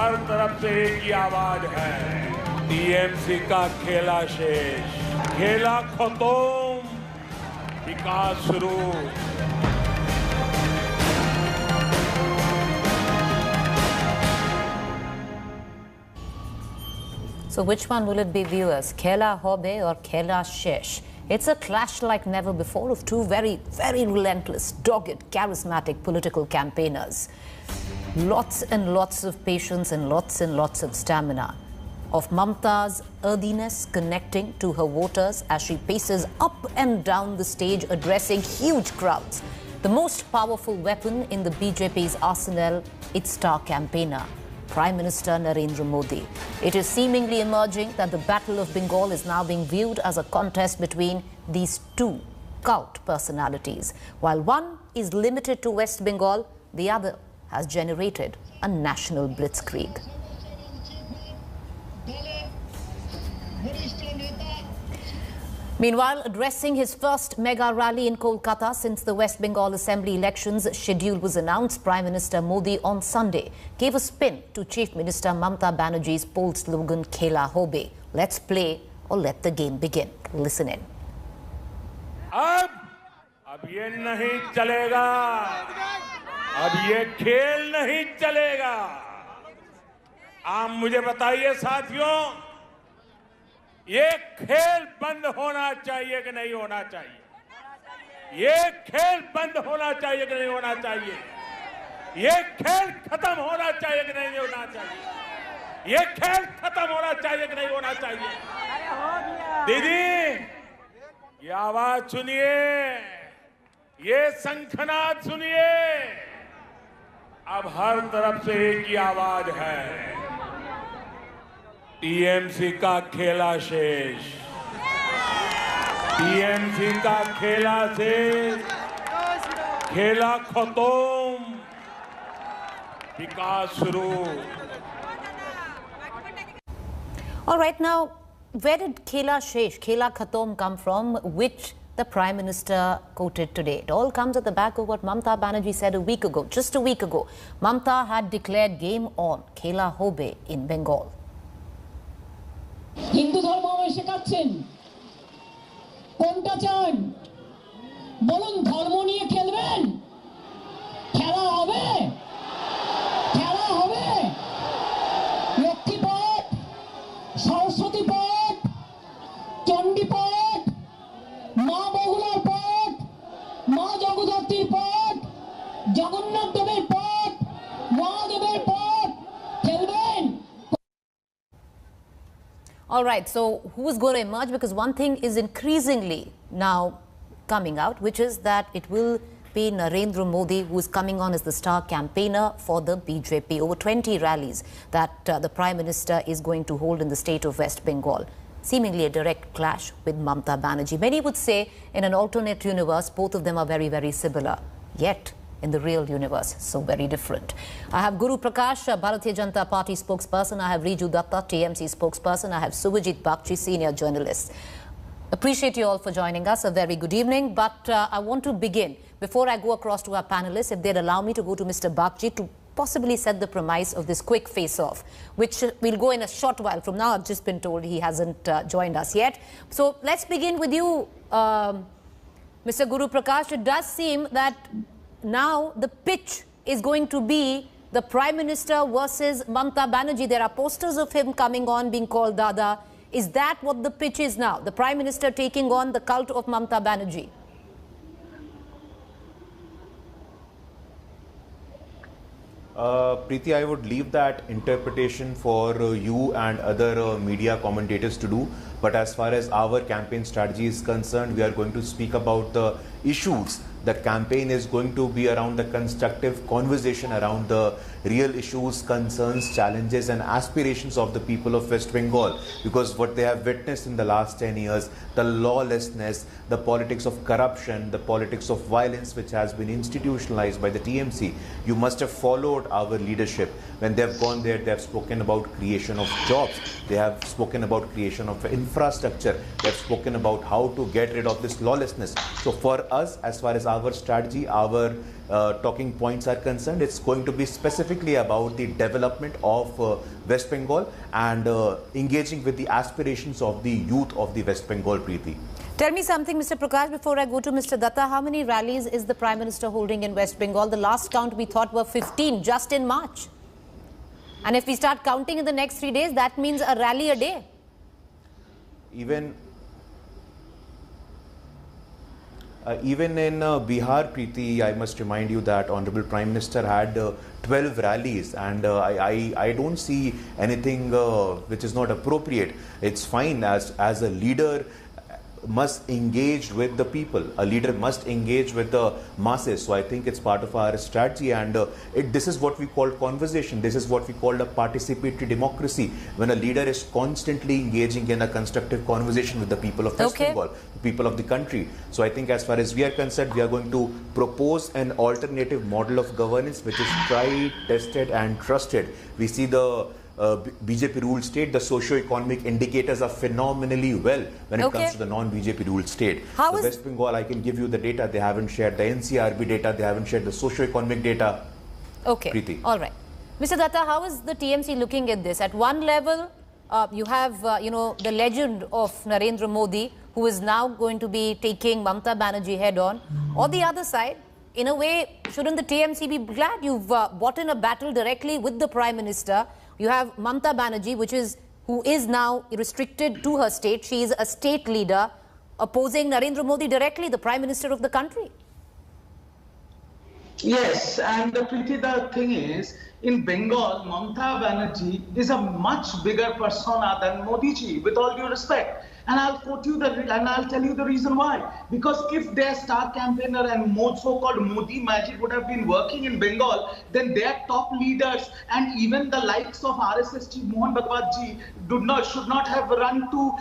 हर तरफ से एक ही आवाज है, टीएमसी का खेला शेष, खेला खत्म, विकास शुरू। So which one will it be, viewers? Khela Hobe or Khela Shesh? It's a clash like never before of two very, very relentless, dogged, charismatic political campaigners. Lots and lots of patience and lots of stamina. Of Mamata's earthiness connecting to her voters as she paces up and down the stage addressing huge crowds. The most powerful weapon in the BJP's arsenal, its star campaigner, Prime Minister Narendra Modi. It is seemingly emerging that the Battle of Bengal is now being viewed as a contest between these two cult personalities. While one is limited to West Bengal, the other has generated a national blitzkrieg. Meanwhile, addressing his first mega rally in Kolkata since the West Bengal Assembly elections schedule was announced, Prime Minister Modi on Sunday gave a spin to Chief Minister Mamata Banerjee's poll slogan, Khela Hobe. Let's play or let the game begin. Listen in. अब ये नहीं चलेगा, अब ये खेल नहीं चलेगा। आप मुझे बताइए साथियों, ये खेल बंद होना चाहिए कि नहीं होना चाहिए? ये खेल बंद होना चाहिए कि नहीं होना चाहिए? ये खेल खत्म होना चाहिए कि नहीं होना चाहिए? ये खेल खत्म होना चाहिए कि नहीं होना चाहिए? दीदी, ये आवाज सुनिए, ये शंखनाद सुनिए। अब हर तरफ से एक ही आवाज है, टीएमसी का खेला शेष, टीएमसी का खेला शेष, खेला खत्म, विकास शुरू। All right, now, where did Khela Shesh, Khela Khatom come from, which the Prime Minister quoted today? It all comes at the back of what Mamata Banerjee said a week ago. Just a week ago, Mamata had declared game on Khela Hobe in Bengal. Hindu ধর্ম আমায় শেখাচ্ছেন, কোনটা চান বলুন? ধর্ম নিয়ে খেলবেন? খেলা হবে, খেলা হবে। লক্ষ্মী পাঠ, সরস্বতী পাঠ, চণ্ডী পাঠ, মা বগুলার পাঠ, মা জগদ্ধাত্রীর পাঠ, জগন্নাথ দেবের পাঠ, মহাদেবের পাঠ খেলবেন? All right, so who's going to emerge? Because one thing is increasingly now coming out, which is that it will be Narendra Modi who is coming on as the star campaigner for the BJP. Over 20 rallies that the Prime Minister is going to hold in the state of West Bengal. Seemingly a direct clash with Mamata Banerjee. Many would say in an alternate universe, both of them are very, very similar. Yet, in the real universe, so very different. I have Guru Prakash, Bharatiya Janata Party spokesperson. I have Riju Datta, TMC spokesperson. I have Subhajit Bagchi, senior journalist. Appreciate you all for joining us. A very good evening. But I want to begin, before I go across to our panelists, if they'd allow me to go to Mr. Bagchi to possibly set the premise of this quick face-off, which will go in a short while from now. I've just been told he hasn't joined us yet. So let's begin with you, Mr. Guru Prakash. It does seem that now the pitch is going to be the Prime Minister versus Mamata Banerjee. There are posters of him coming on being called Dada. Is that what the pitch is now? The Prime Minister taking on the cult of Mamata Banerjee? Preeti, I would leave that interpretation for you and other media commentators to do. But as far as our campaign strategy is concerned, we are going to speak about the issues. The campaign is going to be around the constructive conversation around the real issues, concerns, challenges and aspirations of the people of West Bengal. Because what they have witnessed in the last 10 years, the lawlessness, the politics of corruption, the politics of violence which has been institutionalized by the TMC. You must have followed our leadership. When they have gone there, they have spoken about creation of jobs. They have spoken about creation of infrastructure. They have spoken about how to get rid of this lawlessness. So for us, as far as our strategy, our talking points are concerned, it's going to be specifically about the development of West Bengal and engaging with the aspirations of the youth of the West Bengal, Preeti. Tell me something, Mr. Prakash, before I go to Mr. Datta. How many rallies is the Prime Minister holding in West Bengal? The last count we thought were 15 just in March. And if we start counting in the next 3 days, that means a rally a day. Even in Bihar, Preeti, I must remind you that Honorable Prime Minister had 12 rallies, and I don't see anything which is not appropriate. It's fine as a leader must engage with the people. A leader must engage with the masses. So I think it's part of our strategy, and this is what we call conversation. This is what we call a participatory democracy, when a leader is constantly engaging in a constructive conversation with the people of West Bengal, the people of the country. So I think as far as we are concerned, we are going to propose an alternative model of governance which is tried, tested and trusted. We see the BJP ruled state, the socio-economic indicators are phenomenally well when it comes to the non-BJP ruled state. The West Bengal, I can give you the data. They haven't shared the NCRB data. They haven't shared the socio-economic data. Okay. Preeti. All right. Mr. Datta, how is the TMC looking at this? At one level, you have, the legend of Narendra Modi, who is now going to be taking Mamata Banerjee head on. On the other side, in a way, shouldn't the TMC be glad you've bought in a battle directly with the Prime Minister? You have Mamata Banerjee, who is now restricted to her state. She is a state leader opposing Narendra Modi directly, the Prime Minister of the country. Yes, and Preeti, the thing is, in Bengal, Mamata Banerjee is a much bigger persona than Modi ji, with all due respect. And I'll quote you and I'll tell you the reason why. Because if their star campaigner and so-called Modi magic would have been working in Bengal, then their top leaders and even the likes of RSS chief Mohan Bhagwat ji should not have run to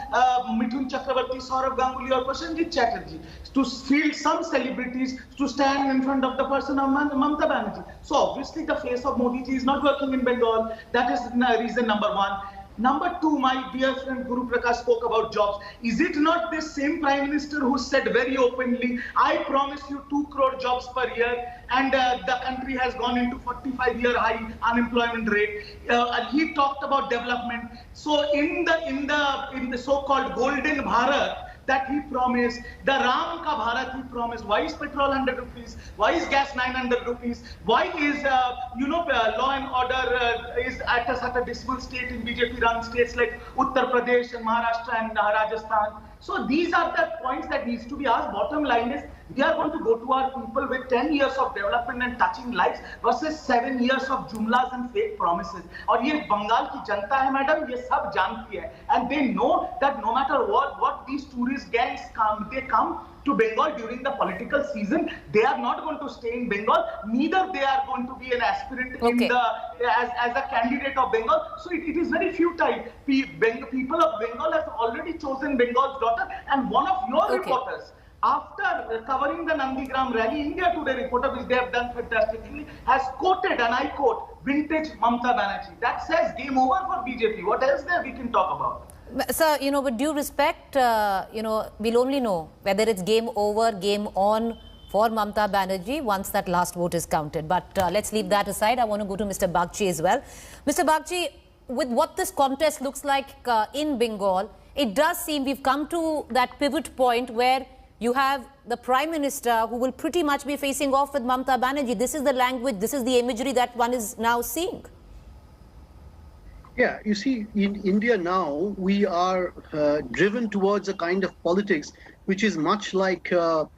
Mithun Chakrabarti, Saurabh Ganguly or Prashanjit Chatterjee to field some celebrities to stand in front of the person of Mamata Banerjee. So obviously the face of Modi ji is not working in Bengal. That is reason number one. Number two, my dear friend Guru Prakash spoke about jobs. Is it not this same Prime Minister who said very openly, I promise you 2 crore jobs per year, and the country has gone into 45-year high unemployment rate. And he talked about development. So in the so-called Golden Bharat that he promised, the Ram Ka Bharat he promised, why is petrol 100 rupees? Why is gas 900 rupees? Why is, law and order is at such a dismal state in BJP-run states like Uttar Pradesh and Maharashtra and Rajasthan? So these are the points that needs to be asked. Bottom line is, we are going to go to our people with 10 years of development and touching lives versus 7 years of jumlas and fake promises. और ये बंगाल की जनता है madam, ये सब जानती है, and they know that no matter what these tourist gangs come, they come to Bengal during the political season. They are not going to stay in Bengal. Neither they are going to be an aspirant as a candidate of Bengal. So it is very futile. People of Bengal have already chosen Bengal's daughter, and one of your reporters, after covering the Nandigram rally, India Today reporter, which they have done fantastically, has quoted, and I quote, vintage Mamata Banerjee. That says game over for BJP. What else there we can talk about? Sir, with due respect, we'll only know whether it's game over, game on for Mamata Banerjee once that last vote is counted. But let's leave that aside. I want to go to Mr. Bagchi as well. Mr. Bagchi, with what this contest looks like in Bengal, it does seem we've come to that pivot point where you have the Prime Minister who will pretty much be facing off with Mamata Banerjee. This is the language, this is the imagery that one is now seeing. Yeah, you see, in India now, we are driven towards a kind of politics which is much like the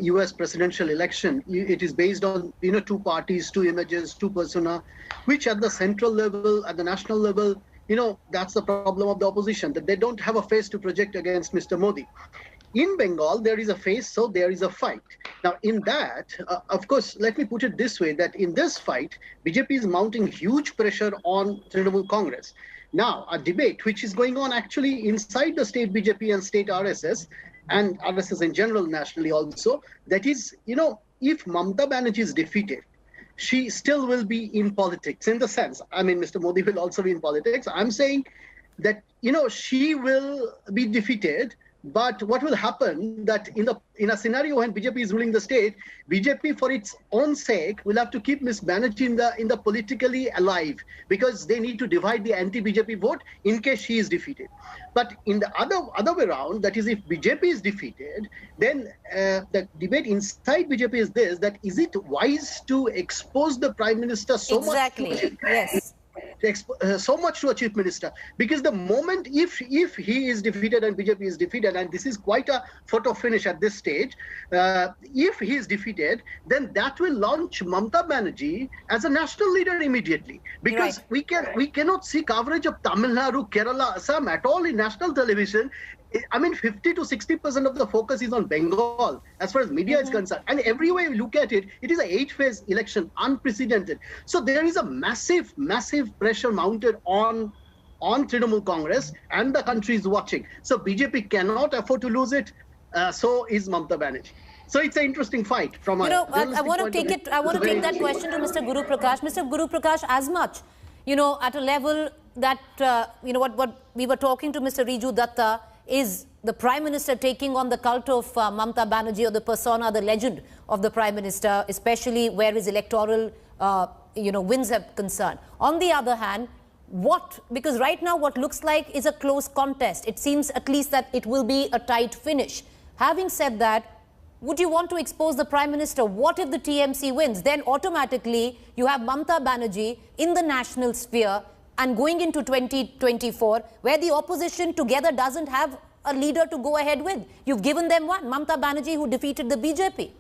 US presidential election. It is based on, 2 parties, 2 images, 2 persona, which at the central level, at the national level, that's the problem of the opposition, that they don't have a face to project against Mr. Modi. In Bengal, there is a face, so there is a fight. Now, in that, of course, let me put it this way, that in this fight, BJP is mounting huge pressure on Trinamool Congress. Now, a debate which is going on actually inside the state BJP and state RSS, and RSS in general nationally also, that is, if Mamata Banerjee is defeated, she still will be in politics, in the sense, Mr. Modi will also be in politics. I'm saying that, she will be defeated, But what will happen that in a scenario when BJP is ruling the state, BJP for its own sake will have to keep Ms. Banerjee in the politically alive, because they need to divide the anti-BJP vote in case she is defeated. But in the other way around, that is, if BJP is defeated, then the debate inside BJP is this: that is it wise to expose the Prime Minister so much? Yes. So much to a chief minister, because the moment if he is defeated and BJP is defeated, and this is quite a photo finish at this stage, if he is defeated, then that will launch Mamata Banerjee as a national leader immediately, because we cannot see coverage of Tamil Nadu, Kerala, Assam at all in national television. I mean, 50 to 60% of the focus is on Bengal as far as media is concerned. And every way you look at it, it is an 8-phase election, unprecedented. So there is a massive, massive pressure mounted on Trinamool Congress, and the country is watching. So BJP cannot afford to lose it. So is Mamata Banerjee. So it's an interesting fight from I want to take that question to Mr. Guru Prakash. Mr. Guru Prakash, as much, at a level that, what we were talking to Mr. Riju Datta, is the Prime Minister taking on the cult of Mamata Banerjee, or the persona, the legend of the Prime Minister, especially where his electoral, wins are concerned. On the other hand, because right now what looks like is a close contest. It seems at least that it will be a tight finish. Having said that, would you want to expose the Prime Minister? What if the TMC wins? Then automatically you have Mamata Banerjee in the national sphere, and going into 2024, where the opposition together doesn't have a leader to go ahead with. You've given them one, Mamata Banerjee, who defeated the BJP.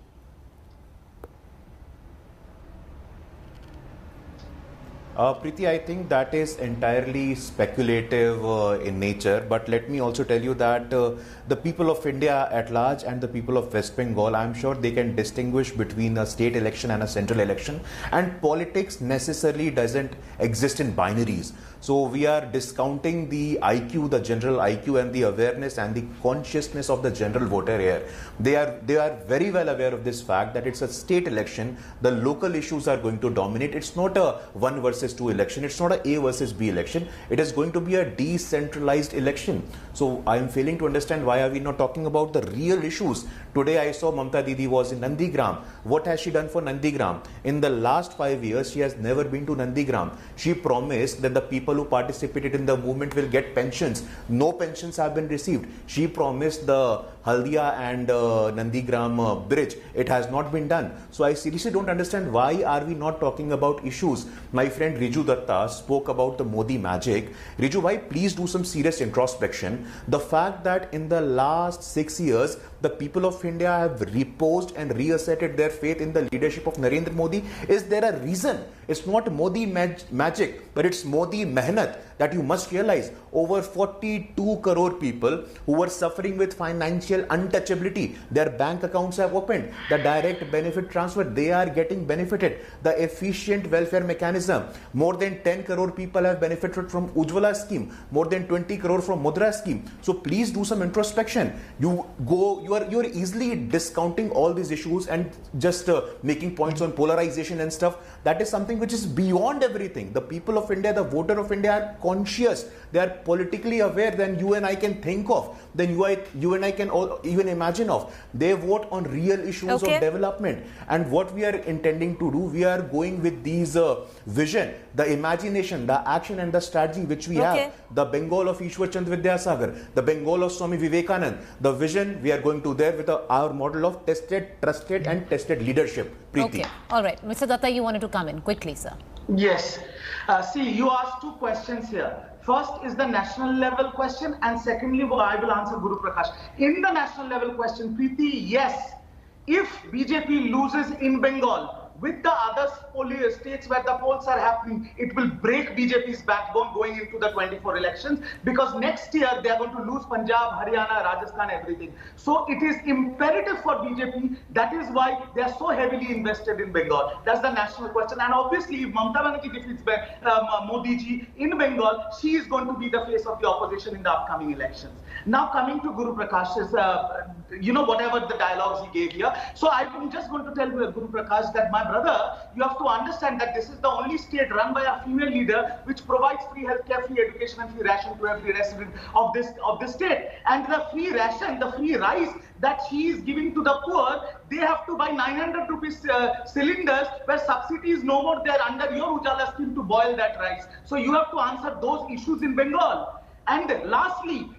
Preeti, I think that is entirely speculative in nature, but let me also tell you that the people of India at large and the people of West Bengal, I'm sure they can distinguish between a state election and a central election, and politics necessarily doesn't exist in binaries. So we are discounting the IQ, the general IQ, and the awareness and the consciousness of the general voter here. They are very well aware of this fact that it's a state election. The local issues are going to dominate. It's not a 1 versus 2 election. It's not a versus B election. It is going to be a decentralized election. So I am failing to understand why are we not talking about the real issues. Today I saw Mamata Didi was in Nandigram. What has she done for Nandigram? In the last 5 years, she has never been to Nandigram. She promised that the people who participated in the movement will get pensions. No pensions have been received. She promised the Haldia and Nandigram bridge. It has not been done. So I seriously don't understand why are we not talking about issues. My friend Riju Datta spoke about the Modi magic. Riju, why please do some serious introspection. The fact that in the last 6 years, the people of India have reposed and reasserted their faith in the leadership of Narendra Modi. Is there a reason? It's not Modi magic, but it's Modi mehnat that you must realize. Over 42 crore people who were suffering with financial untouchability, their bank accounts have opened. The direct benefit transfer, they are getting benefited. The efficient welfare mechanism, more than 10 crore people have benefited from Ujjwala scheme, more than 20 crore from Mudra scheme. So please do some introspection. You are easily discounting all these issues and just making points on polarization and stuff. That is something which is beyond everything. The people of India, the voter of India are conscious. They are politically aware than you and I can think of, than you and I can even imagine of. They vote on real issues of development. And what we are intending to do, we are going with these vision, the imagination, the action and the strategy which we have. The Bengal of Ishwar Chand Vidyasagar, the Bengal of Swami Vivekanand, the vision, we are going to there with our model of tested, trusted and tested leadership. Preeti. Okay, all right. Mr. Datta, you wanted to come in quickly, sir. Yes. See, you asked two questions here. First is the national level question, and secondly, I will answer Guru Prakash. In the national level question, Preeti, yes, if BJP loses in Bengal, with the other states where the polls are happening, it will break BJP's backbone going into the 24 elections, because next year they are going to lose Punjab, Haryana, Rajasthan, everything. So it is imperative for BJP. That is why they are so heavily invested in Bengal. That's the national question. And obviously, if Mamata Banerjee defeats Modi ji in Bengal, she is going to be the face of the opposition in the upcoming elections. Now coming to Guru Prakash's, whatever the dialogues he gave here. So I'm just going to tell Guru Prakash that, my brother, you have to understand understand that this is the only state run by a female leader which provides free healthcare, free education, and free ration to every resident of this state. And the free ration, the free rice that she is giving to the poor, they have to buy 900 rupees cylinders, where subsidy is no more there under your Ujala scheme to boil that rice. So you have to answer those issues in Bengal. And lastly,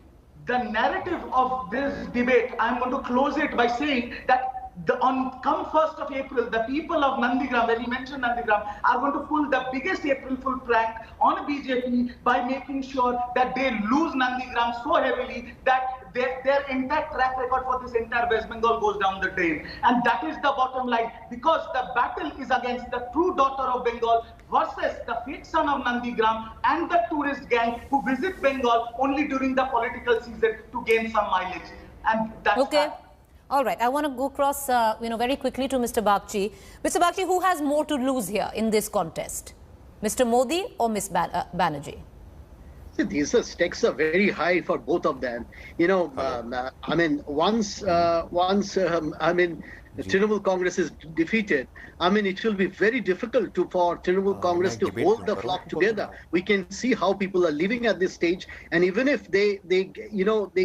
the narrative of this debate, I'm going to close it by saying that come 1st of April, the people of Nandigram, when he mentioned Nandigram, are going to pull the biggest April Fool prank on BJP by making sure that they lose Nandigram so heavily that their entire track record for this entire West Bengal goes down the drain. And that is the bottom line, because the battle is against the true daughter of Bengal versus the fake son of Nandigram and the tourist gang who visit Bengal only during the political season to gain some mileage. And that's okay. that. All right, I want to go across, very quickly to Mr. Bagchi. Mr. Bagchi, who has more to lose here in this contest? Mr. Modi or Ms. Banerjee? See, these stakes are very high for both of them. Once the Trinamool Congress is defeated, it will be very difficult for Trinamool Congress to hold the flock together. We can see how people are living at this stage, and even if they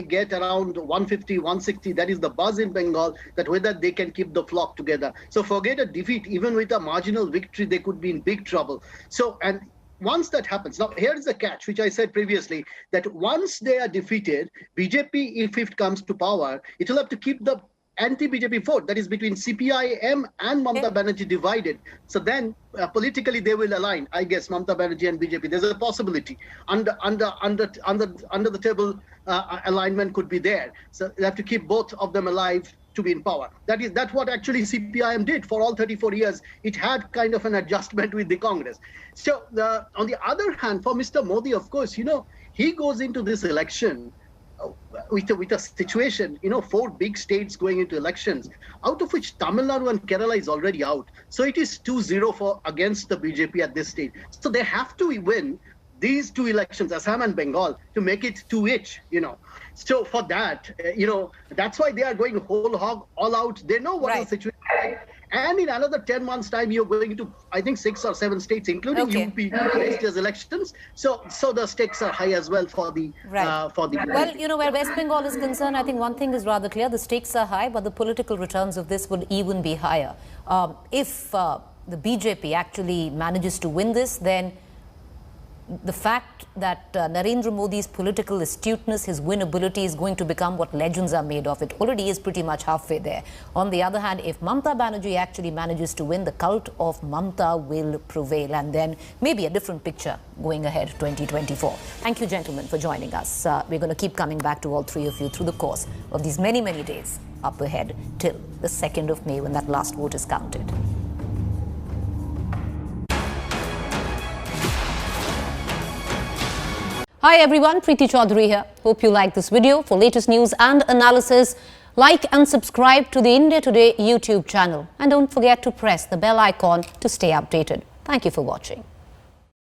get around 150, 160, that is the buzz in Bengal, that whether they can keep the flock together. So forget a defeat, even with a marginal victory, they could be in big trouble. So, and once that happens, now here is the catch, which I said previously, that once they are defeated, BJP, if it comes to power, it will have to keep the anti-BJP vote, that is between CPIM and Mamata Banerjee, divided. So then politically they will align. I guess Mamata Banerjee and BJP, there's a possibility. Under the table alignment could be there. So they have to keep both of them alive to be in power. That's what actually CPIM did for all 34 years. It had kind of an adjustment with the Congress. So on the other hand, for Mr. Modi, of course, he goes into this election with a situation, 4 big states going into elections, out of which Tamil Nadu and Kerala is already out. So it is 2-0 against the BJP at this stage. So they have to win these 2 elections, Assam and Bengal, to make it 2-each, So for that, that's why they are going whole hog, all out. They know what the situation is like. And in another 10 months' time, you're going to, I think, 6 or 7 states, including UP, next year's elections. So the stakes are high as well for the Well, where West Bengal is concerned, I think one thing is rather clear: the stakes are high, but the political returns of this would even be higher. If the BJP actually manages to win this, then the fact that Narendra Modi's political astuteness, his winnability, is going to become what legends are made of. It already is pretty much halfway there. On the other hand, if Mamata Banerjee actually manages to win, the cult of Mamata will prevail, and then maybe a different picture going ahead 2024. Thank you, gentlemen, for joining us. We're going to keep coming back to all 3 of you through the course of these many, many days up ahead till the 2nd of May, when that last vote is counted. Hi everyone, Preeti Chaudhary here. Hope you like this video. For latest news and analysis, like and subscribe to the India Today YouTube channel. And don't forget to press the bell icon to stay updated. Thank you for watching.